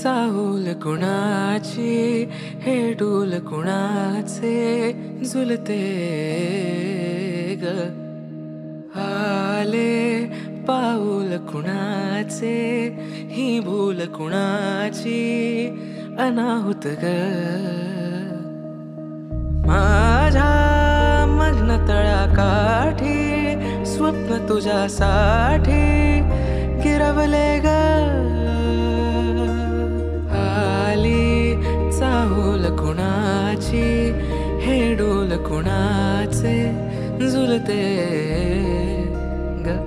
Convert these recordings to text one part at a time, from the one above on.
चाहूल कुणाची हे डूल कुणाचे झुलते ग आले पाऊल कुणाचे ही भूल कुणाची अनाहुत ग माझ्या मग्न तळाकाठी स्वप्न तुझ्यासाठी गिरवले ग चाहूल कुणाची हे डोल कुणाचे झुलते ग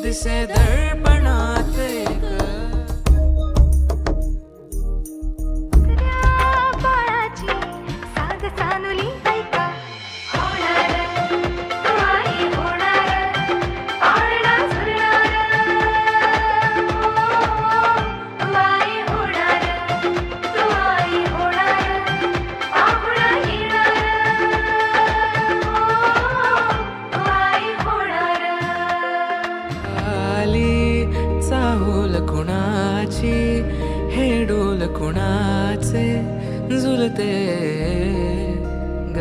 दिसे दर्पणात बाळाची साध सानुली ऐका होणार तू आई होणार पाळणा झुरणार तू आई होणार तू आई होणार पाहुणा येणार तू आई होणार चाहूल कुणाची हे डोल कुणाचे झुलते ग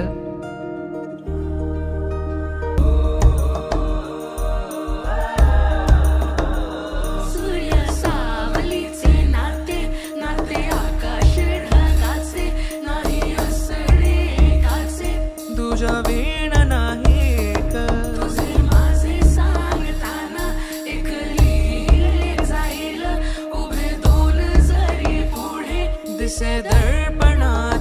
सूर्य सावलीचे नाते नाते आकाश ढगाचे नाही असणे काचे तुझ्या वीण नाही ग तुझे माझे सांगताना दिसे दर्पणात